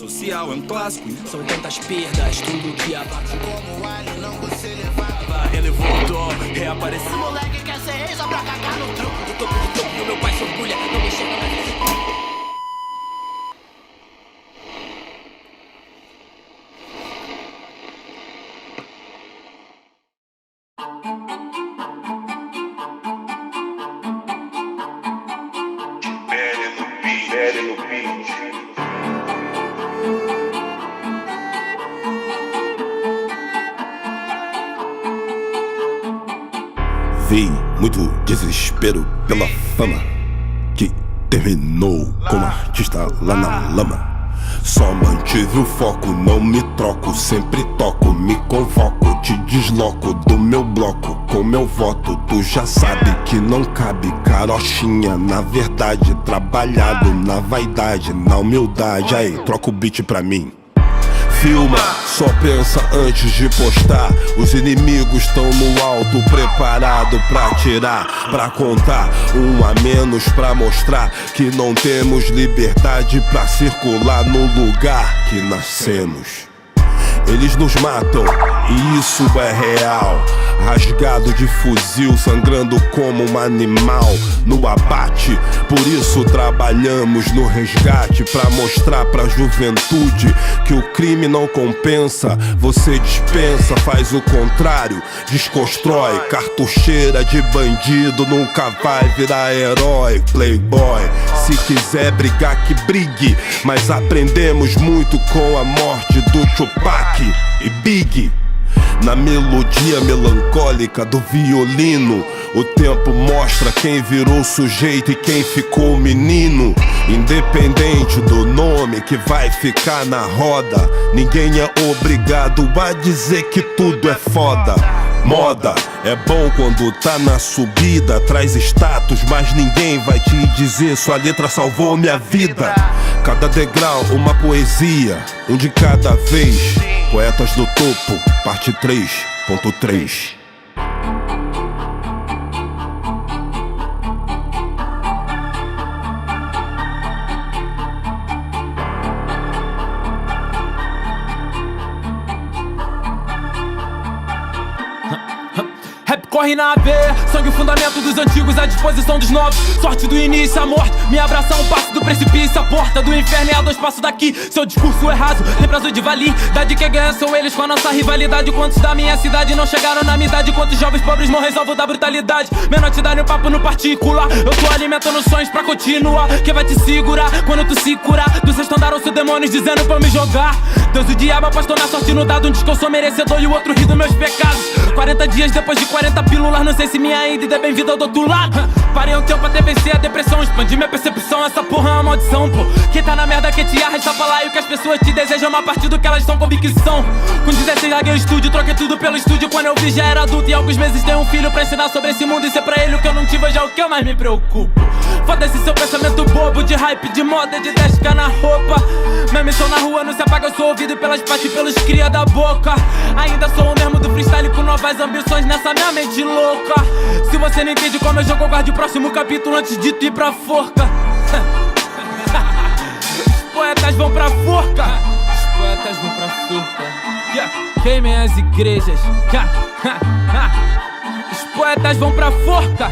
social é um clássico. São tantas perdas, tudo que abate como alho não você levava. Ele voltou, reapareceu. Esse moleque quer ser rei só pra cagar no tronco. Do topo, meu pai se orgulha, não me chega mais esse Vi muito desespero pela fama que terminou como artista lá na lama. Só mantive o foco, não me troco, sempre toco, me convoco, te desloco do meu bloco com meu voto. Tu já sabe que não cabe carochinha na verdade, trabalhado na vaidade, na humildade. Aí, troca o beat pra mim. Filma, só pensa antes de postar. Os inimigos estão no alto, preparado pra atirar, pra contar um a menos, pra mostrar que não temos liberdade pra circular no lugar que nascemos. Eles nos matam, e isso é real. Rasgado de fuzil, sangrando como um animal no abate. Por isso trabalhamos no resgate, pra mostrar pra juventude que o crime não compensa. Você dispensa, faz o contrário, desconstrói. Cartucheira de bandido nunca vai virar herói. Playboy, se quiser brigar que brigue, mas aprendemos muito com a morte do Tupac e Big. Na melodia melancólica do violino, o tempo mostra quem virou sujeito e quem ficou menino. Independente do nome que vai ficar na roda, ninguém é obrigado a dizer que tudo é foda. Moda é bom quando tá na subida, traz status, mas ninguém vai te dizer sua letra salvou minha vida. Cada degrau uma poesia, um de cada vez. Poetas do Topo, parte 3.3. Rap corre na veia, sangue o fundamento dos antigos à disposição dos novos. Sorte do início, a morte, me abraçar um passo do precipício. A porta do inferno é a 2 passos daqui. Seu discurso é raso, tem prazo de validade. Que ganha são eles com a nossa rivalidade. Quantos da minha cidade não chegaram na minha idade? Quantos jovens pobres não resolvem da brutalidade? Menor te dá o papo no particular. Eu tô alimentando sonhos pra continuar. Quem vai te segurar quando tu se curar? Do sexto andar os demônios dizendo pra eu me jogar. Deus e o diabo apostou na sorte no dado. Um diz que eu sou merecedor e o outro ri dos meus pecados. 40 dias depois de 40 pílulas, não sei se minha ida é bem-vinda do outro lado. Parei um tempo até vencer a depressão, expandi minha percepção, essa porra é uma maldição, pô. Quem tá na merda quer te arrasta pra lá, e o que as pessoas te desejam uma parte do que elas são convicção. Com 16 larguei o estúdio, troquei tudo pelo estúdio. Quando eu vi já era adulto e alguns meses tenho um filho pra ensinar sobre esse mundo. E ser pra ele o que eu não tive hoje é o que eu mais me preocupo. Foda-se seu pensamento bobo, de hype, de moda, de 10k na roupa. Minha missão na rua não se apaga, eu sou ouvido pelas partes e pelos cria da boca. Ainda sou o mesmo do freestyle com novas ambições nessa minha mente louca. Se você não entende como eu jogo, guarde o próximo capítulo antes de tu ir pra forca. Os poetas vão pra forca. Os poetas vão pra forca. Queimem as igrejas. Os poetas vão pra forca.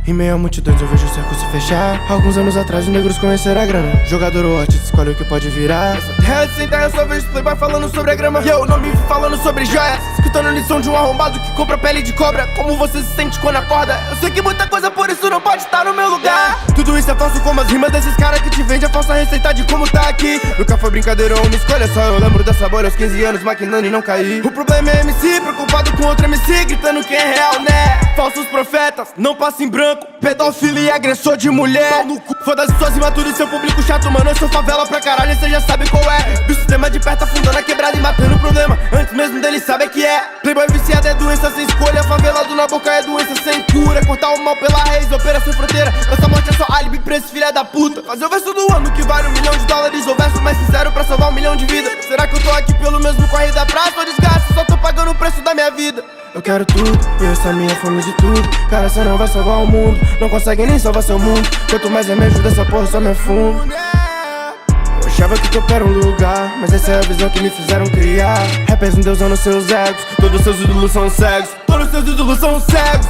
Em meio a multidões eu vejo o cerco se fechar. Alguns anos atrás os negros conheceram a grana. Jogador ou artista escolhe o que pode virar. Essa terra sem terra só vejo playboy falando sobre a grama. E eu não me vi falando sobre joias. Escutando lição de um arrombado que compra pele de cobra. Como você se sente quando acorda? Eu sei que muita coisa por isso não pode estar no meu lugar. Tudo isso é falso como as rimas desses caras que te vendem a falsa receita de como tá aqui. Nunca foi brincadeira ou uma escolha só. Eu lembro da sabor aos 15 anos maquinando e não cair. O problema é MC preocupado com outro MC gritando quem é real, né? Falsos profetas, não passa em branco. Pedofilia e agressor de mulher. Foda-se suas rimas, tudo e seu público chato, mano. Eu sou favela pra caralho, cê já sabe qual é. O sistema de perto afundando a quebrada e matando o problema antes mesmo dele sabe que é. Playboy viciado é doença sem escolha. Favelado na boca é doença sem cura. Cortar o mal pela raiz, operação fronteira. Essa morte é só álibi pra esse filha da puta. Fazer o verso do ano que vale $1 milhão. O verso mais sincero pra salvar 1 milhão de vidas. Será que eu tô aqui pelo mesmo corre da praça ou desgaste? Só tô pagando o preço da minha vida. Eu quero tudo, e essa é minha fome de tudo. Cara, cê não vai salvar o mundo, não consegue nem salvar seu mundo. Quanto mais eu me ajuda, essa porra só me afundo. Eu achava que eu era um lugar, mas essa é a visão que me fizeram criar. Rappers endeusando seus egos, todos seus ídolos são cegos. Todos seus ídolos são cegos.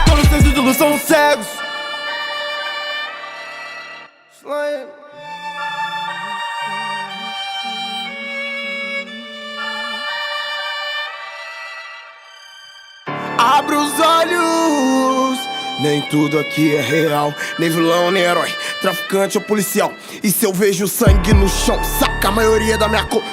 Todos seus ídolos são cegos. Abra os olhos, nem tudo aqui é real. Nem vilão, nem herói, traficante ou policial. E se eu vejo sangue no chão, saca a maioria da minha cor.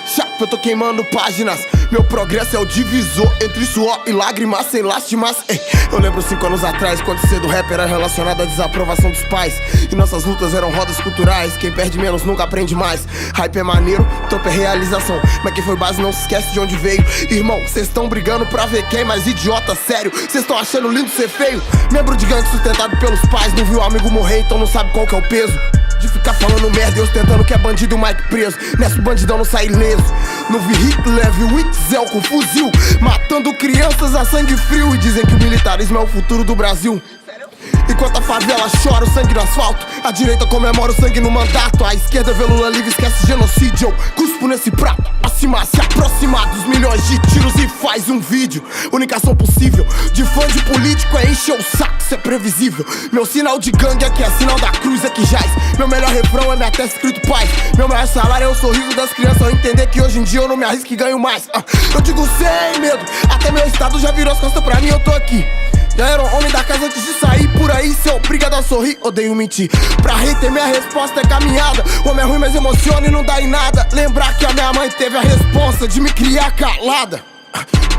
Eu tô queimando páginas. Meu progresso é o divisor entre suor e lágrimas sem lástimas. Ei, eu lembro 5 anos atrás, quando ser do rap era relacionado à desaprovação dos pais. E nossas lutas eram rodas culturais. Quem perde menos nunca aprende mais. Hype é maneiro, topo é realização. Mas quem foi base não se esquece de onde veio. Irmão, cês tão brigando pra ver quem é mais idiota, sério. Cês tão achando lindo ser feio. Membro de gangue sustentado pelos pais. Não viu amigo morrer, então não sabe qual que é o peso de ficar falando merda e ostentando que é bandido e o Mike preso. Nessa o bandidão não sai ileso. Não vi Hitler, vi o Itzel com fuzil, matando crianças a sangue frio. E dizem que o militarismo é o futuro do Brasil. Enquanto a favela chora o sangue no asfalto, a direita comemora o sangue no mandato. A esquerda vê Lula livre, esquece genocídio. Eu cuspo nesse prato, acima, se aproximar dos milhões de tiros e faz um vídeo. Única ação possível de fã de político é encher o saco, isso é previsível. Meu sinal de gangue aqui é sinal da cruz aqui jaz. Meu melhor refrão é minha testa escrito paz. Meu maior salário é o sorriso das crianças ao entender que hoje em dia eu não me arrisco e ganho mais. Eu digo sem medo, até meu estado já virou as costas pra mim, eu tô aqui. Já era um homem da casa antes de sair por aí, seu obrigado a sorrir, odeio mentir. Pra hater minha resposta é caminhada. O homem é ruim mas emociona e não dá em nada. Lembrar que a minha mãe teve a responsa de me criar calada.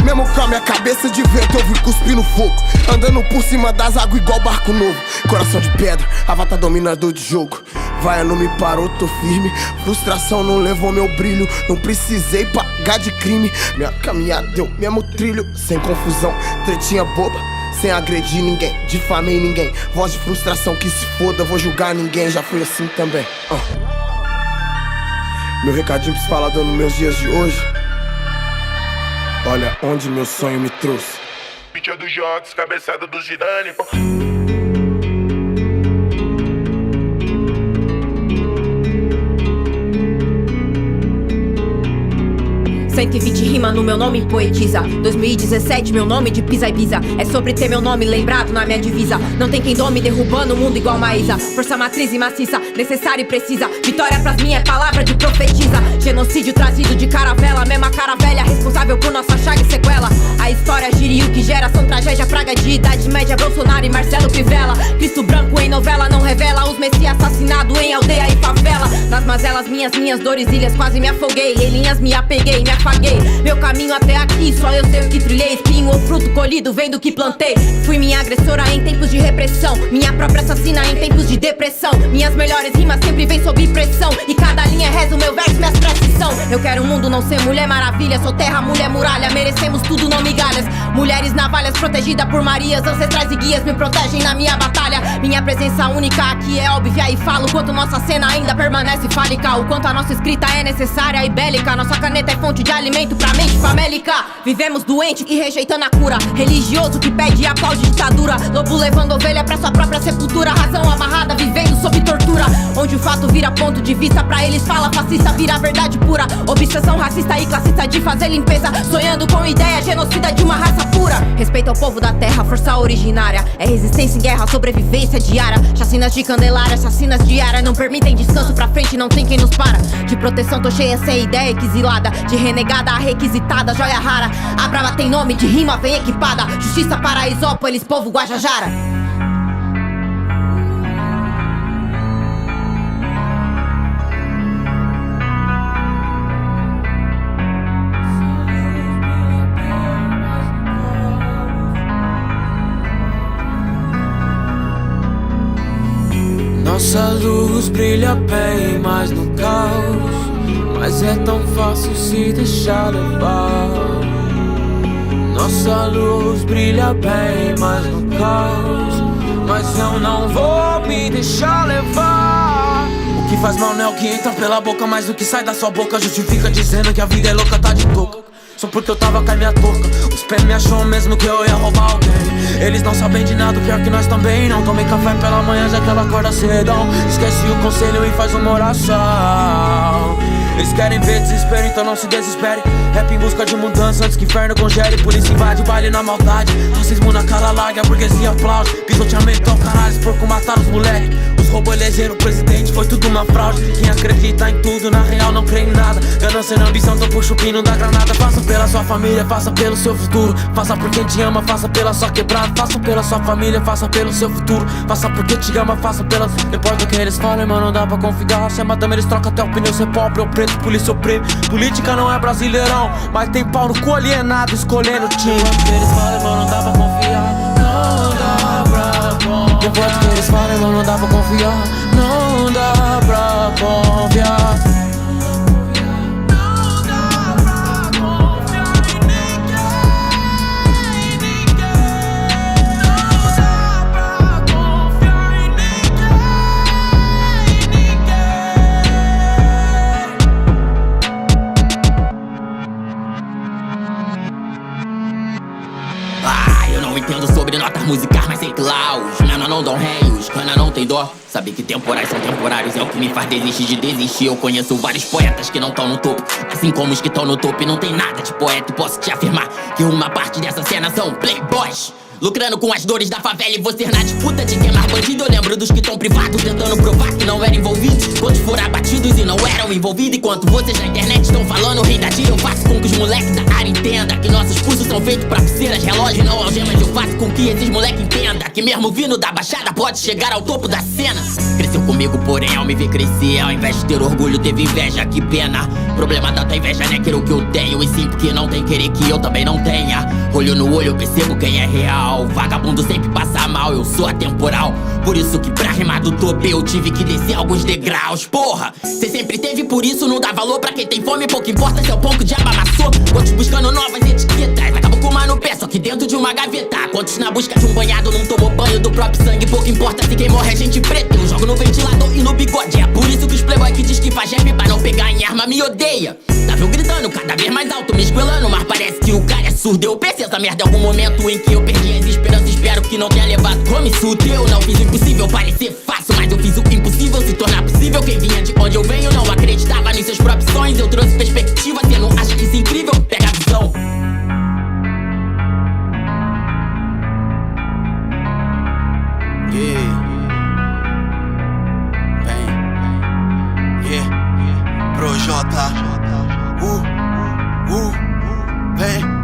Mesmo com a minha cabeça de vento eu vi cuspir no fogo, andando por cima das águas igual barco novo. Coração de pedra, avatar dominador de jogo. Vaia não me parou, tô firme. Frustração não levou meu brilho. Não precisei pagar de crime. Minha caminhada deu mesmo trilho, sem confusão, tretinha boba, sem agredir ninguém, difamei ninguém. Voz de frustração que se foda, vou julgar ninguém. Já fui assim também. Meu recadinho pra falador nos meus dias de hoje. Olha onde meu sonho me trouxe. Pitcher dos jogos, cabeçada do Zidane. 120 rima no meu nome poetiza. 2017 meu nome de pisa e bisa. É sobre ter meu nome lembrado na minha divisa. Não tem quem dome derrubando o mundo igual Maísa. Força matriz e maciça, necessária e precisa. Vitória pras minhas é palavra de profetiza. Genocídio trazido de caravela, mesma cara velha, responsável por nossa chaga e sequela. A história gira e o que gera são tragédia, praga de idade média, Bolsonaro e Marcelo Crivella. Cristo branco em novela não revela os messias assassinados em aldeia e favela. Nas mazelas minhas dores, ilhas, quase me afoguei. Em linhas me apeguei, me afaguei. Meu caminho até aqui, só eu sei o que trilhei. Espinho ou fruto colhido, vem do que plantei. Fui minha agressora em tempos de repressão, minha própria assassina em tempos de depressão. Minhas melhores rimas sempre vêm sob pressão, e cada linha reza o meu verso, minhas preces são. Eu quero um mundo, não ser mulher maravilha. Sou terra, mulher muralha, merecemos tudo, não migalhas. Mulheres navalhas, protegida por Marias. Ancestrais e guias me protegem na minha batalha. Minha presença única aqui é óbvia e falo quanto nossa cena ainda permanece fálica. O quanto a nossa escrita é necessária e bélica. Nossa caneta é fonte de alimento pra mente famélica. Vivemos doente e rejeitando a cura. Religioso que pede e aplaude ditadura. Lobo levando ovelha pra sua própria sepultura. Razão amarrada vivendo sob tortura. Onde o fato vira ponto de vista, pra eles fala fascista, vira verdade pura. Obsessão racista e classista de fazer limpeza, sonhando com ideia genocida de uma raça pura. Respeito ao povo da terra, força originária. É resistência em guerra, sobrevivência diária. Chacinas de Candelária, assassinas diárias. Não permitem descanso pra frente, não tem quem nos para. De proteção tô cheia sem ideia exilada. De renegada a requisitada, joia rara. A brava tem nome, de rima vem equipada. Justiça para Isópolis, povo Guajajara. Nossa luz brilha bem mais no caos, mas é tão fácil se deixar levar. Nossa luz brilha bem mais no caos, mas eu não vou me deixar levar. O que faz mal não é o que entra pela boca, mas o que sai da sua boca justifica dizendo que a vida é louca, tá de touca. Só porque eu tava com a minha touca, os pés me achou mesmo que eu ia roubar alguém. Eles não sabem de nada, pior que nós também não. Tomei café pela manhã, já que ela acorda cedão. Esquece o conselho e faz uma oração. Eles querem ver desespero, então não se desespere. Rap em busca de mudança antes que inferno congele. Polícia invade, baile na maldade. Racismo na cara larga, a burguesia aplaude. Pisoteamento ao caralho, os porcos mataram os moleque. Os roubos elegeram o presidente, foi tudo uma fraude. Quem acredita em tudo, na real não crê em nada. Ganância na ambição, então puxa o pino da granada. Faça pela sua família, faça pelo seu futuro. Faça por quem te ama, faça pela sua quebrada. Faça pela sua família, faça pelo seu futuro. Faça porque te ama, faça pela... Não importa o que eles falem, mano, não dá pra confiar. Se é madame, eles trocam até o pneu, ser pobre ou preto. Polícia oprime, política não é brasileirão, mas tem pau no cu alienado escolhendo o time. Que eles falam, mano, não dá pra confiar. Não dá pra confiar. Depois que eles falam, mano, não dá pra confiar. Não dá pra confiar. Entendo sobre notas musicais, mas sei que lá os menor não dão ré e os cana não tem dó. Saber que temporais são temporários é o que me faz desistir de desistir. Eu conheço vários poetas que não tão no topo, assim como os que tão no topo e não tem nada de poeta. E posso te afirmar que uma parte dessa cena são playboys, lucrando com as dores da favela e você na disputa de queimar bandido. Eu lembro dos que tão privados tentando provar que não eram envolvidos. Quantos foram abatidos e não eram envolvidos. Enquanto vocês na internet estão falando rei da dia, eu faço com que os moleques da área entendam que nossos cursos são feitos pra pulseiras, relógios, não algemas. Eu faço com que esses moleques entendam que mesmo vindo da baixada pode chegar ao topo da cena. Cresceu comigo, porém ao me ver crescer, ao invés de ter orgulho teve inveja, que pena. Problema da tua inveja não é querer o que eu tenho, e sim porque não tem querer que eu também não tenha. Olho no olho eu percebo quem é real. Vagabundo sempre passa mal, eu sou atemporal. Por isso que pra rimar do topo eu tive que descer alguns degraus. Porra, cê sempre teve, por isso não dá valor pra quem tem fome. Pouco importa se é o pão que o diabo amassou. Quantos buscando novas etiquetas, acabou com uma no pé, só que dentro de uma gaveta. Quantos na busca de um banhado não tomou banho do próprio sangue. Pouco importa se quem morre é gente preta. Eu jogo no ventilador e no bigode. É por isso que os playboy que diz que faz rap pra não pegar em arma me odeia. Tava eu gritando cada vez mais alto, me esquelando, mas parece que o cara é surdo. Eu pensei essa merda em algum momento em que eu perdi as esperanças. Espero que não tenha levado como insulto. Eu não fiz o impossível parecer fácil, mas eu fiz o impossível se tornar possível. Quem vinha de onde eu venho não acreditava nos seus próprios sonhos. Eu trouxe perspectiva, cê não acha isso incrível? Pega a visão. Yeah. Vem. Yeah. Projota. Vem.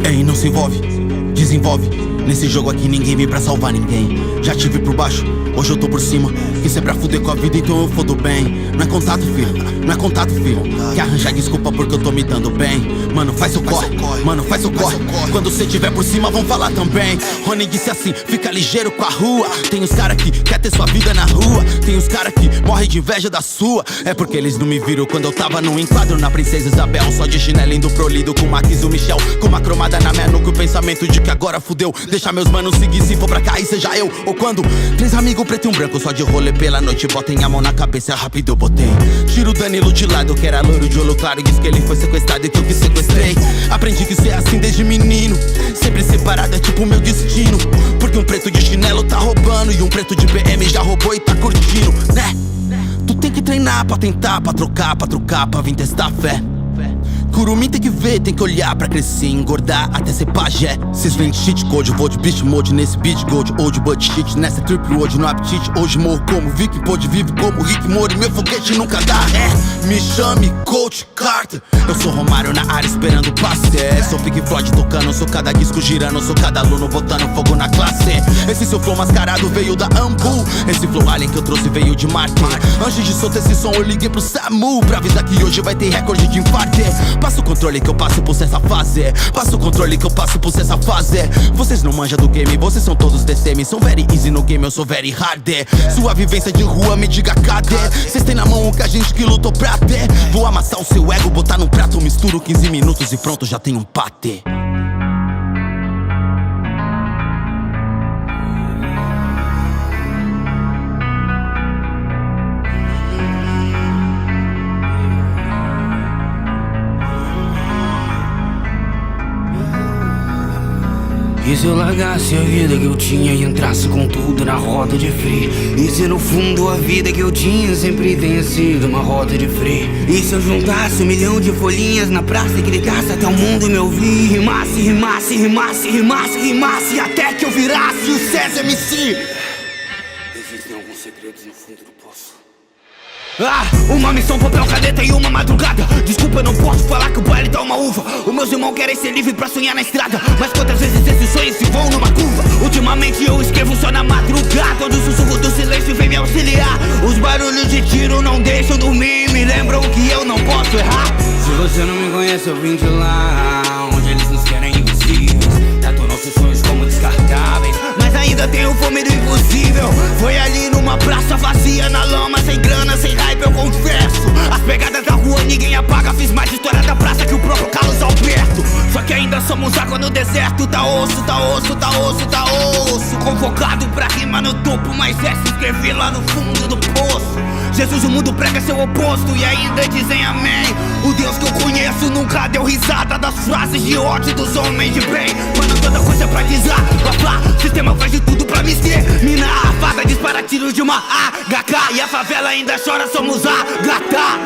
Ei, não se envolve, desenvolve. Nesse jogo aqui ninguém vem pra salvar ninguém. Já tive por baixo, hoje eu tô por cima. Que se é pra fuder com a vida, então eu fodo bem. Não é contato, filho, não é contato, filho. Quer arranjar desculpa porque eu tô me dando bem. Mano, faz seu corre, mano, faz seu corre. Quando cê tiver por cima, vão falar também. Rony disse assim, fica ligeiro com a rua. Tem os cara que quer ter sua vida na rua. Tem os cara que morrem de inveja da sua. É porque eles não me viram quando eu tava no enquadro na Princesa Isabel. Só de chinelo indo pro lido com o Max e o Michel. Com uma cromada na minha nuca, o pensamento de que agora fudeu. Deixa meus manos seguir, se for pra cair, seja eu. Ou quando três amigos preto e um branco só de rolê pela noite, botem a mão na cabeça, rápido eu botei. Tiro o Danilo de lado, que era loiro de olho claro. Diz que ele foi sequestrado e que eu que sequestrei. Aprendi que ser assim desde menino. Sempre separado é tipo meu destino. Porque um preto de chinelo tá roubando e um preto de BM já roubou e tá curtindo, né? Tu tem que treinar pra tentar, pra trocar, pra vir testar a fé. Curumim tem que ver, tem que olhar pra crescer, engordar até ser pajé. Cês vêm de cheat code, eu vou de beast mode nesse beat gold. Old but shit, nessa triple hoje no apetite. Hoje morro como Vic, pode vive como Rick Mori. Meu foguete nunca dá ré. Me chame Coach Carter. Eu sou Romário na área esperando o passe. Sou Pink Floyd tocando, sou cada disco girando. Sou cada aluno botando fogo na classe. Esse seu flow mascarado veio da Ambu. Esse flow alien que eu trouxe veio de Marte. Antes de soltar esse som eu liguei pro SAMU pra avisar que hoje vai ter recorde de infarte. Passa o controle que eu passo por essa fase. Passa o controle que eu passo por essa fase. Vocês não manjam do game, vocês são todos DCM. São very easy no game, eu sou very hard. Sua vivência de rua me diga cadê. Cês têm na mão o que a gente que lutou pra ter. Vou amassar o seu ego, botar num prato. Misturo 15 minutos e pronto, já tem um patê. E se eu largasse a vida que eu tinha e entrasse com tudo na roda de free? E se no fundo a vida que eu tinha sempre tenha sido uma roda de free? E se eu juntasse 1 milhão de folhinhas na praça e gritasse até o mundo me ouvir? Rimasse, rimasse, rimasse, rimasse, rimasse, até que eu virasse o César MC. Existem alguns segredos no fundo do poço. Uma missão, papel, caneta e uma madrugada. Desculpa, eu não posso falar que o baile tá uma uva. Os meus irmãos querem ser livres pra sonhar na estrada, mas quantas vezes esses sonhos se vão numa curva? Ultimamente eu escrevo só na madrugada, onde o sussurro do silêncio vem me auxiliar. Os barulhos de tiro não deixam dormir, me lembram que eu não posso errar. Se você não me conhece, eu vim de lá, onde eles nos querem invisíveis, tratam nossos sonhos como descartáveis, mas ainda tenho fome do impossível. Foi ali numa praça vazia, na lama, sem grana, sem hype, eu confesso. As pegadas da rua ninguém apaga, fiz mais história da praça que o próprio Carlos Alberto. Só que ainda somos água no deserto, tá osso, tá osso, tá osso, tá osso. Convocado pra rima no topo, mas é se escrever lá no fundo do poço. Jesus, o mundo prega seu oposto e ainda dizem amém. O Deus que eu conheço nunca deu risada das frases de ódio dos homens de bem. Mano, toda coisa pra desar, blá, sistema faz de tudo pra me exterminar. A fada dispara tiros de uma HK e a favela ainda chora, somos a gata.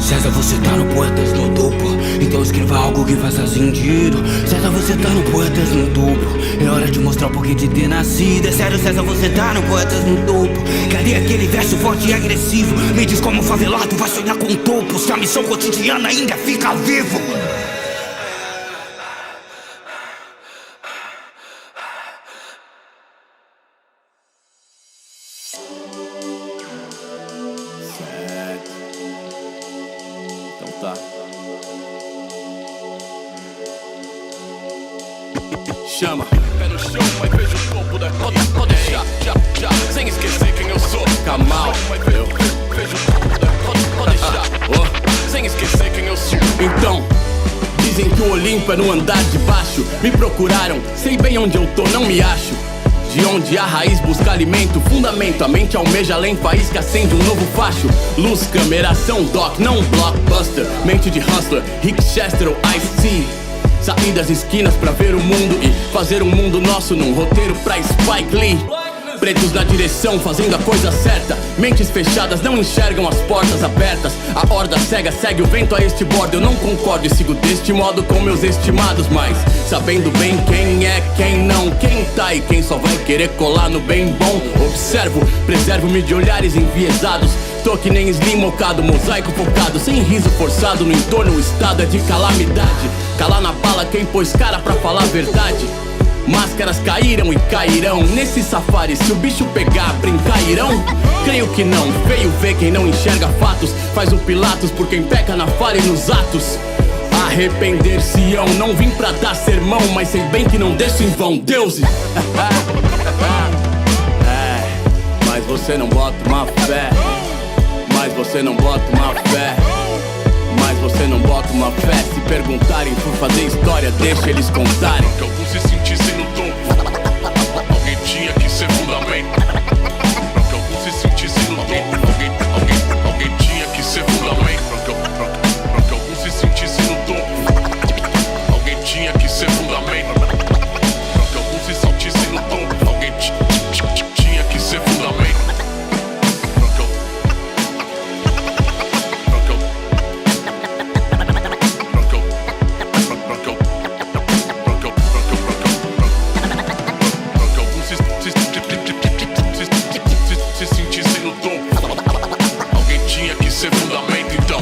César, você tá no Poetas no Duplo, então escreva algo que faça sentido. César, você tá no Poetas no Duplo, é hora de mostrar o porquê de ter nascido. É sério, César, você tá no Poetas no Duplo. Cadê aquele verso forte e agressivo? Me diz como o favelado vai sonhar com topo, se a missão cotidiana ainda fica vivo. Tá. Chama, pé no chão, mas vejo o topo da pode deixar, já, sem esquecer quem eu sou. Kamal, eu vejo o topo da pode deixar, sem esquecer quem eu sou. Então, dizem que o Olimpo é no andar de baixo. Me procuraram, sei bem onde eu tô, não me acho. De onde a raiz busca alimento, fundamento, a mente almeja além, país que acende um novo facho. Luz, câmera, ação, doc, não blockbuster. Mente de hustler, Rick Chester ou Ice-T. Sair das esquinas pra ver o mundo e fazer um mundo nosso num roteiro pra Spike Lee. Pretos na direção, fazendo a coisa certa. Mentes fechadas não enxergam as portas abertas. A horda cega segue o vento a este bordo. Eu não concordo e sigo deste modo com meus estimados, mas sabendo bem quem é, quem não, quem tá e quem só vai querer colar no bem bom. Observo, preservo-me de olhares enviesados. Tô que nem Slim mocado, mosaico focado, sem riso forçado no entorno, o estado é de calamidade. Calar na bala quem pôs cara pra falar a verdade. Máscaras caíram e cairão nesse safari, se o bicho pegar, brincar irão? Creio que não, feio ver quem não enxerga fatos. Faz o Pilatos por quem peca na fala e nos atos. Arrepender-se-ão, não vim pra dar sermão, mas sei bem que não deixo em vão, deuses. Mas você não bota uma fé. Mas você não bota uma fé. Mas você não bota uma fé. Se perguntarem por fazer história, deixa eles contarem. Que alguns se sentissem no topo, alguém tinha que ser fundamento. Pra que alguns se sentissem no topo, alguém tinha que ser fundamento. Pra que alguns se sentissem no topo, alguém tinha que ser fundamento. Pra que alguns se sentissem no topo, alguém tinha que ser fundamento. Se sentissem no topo, alguém tinha que ser fundamento então.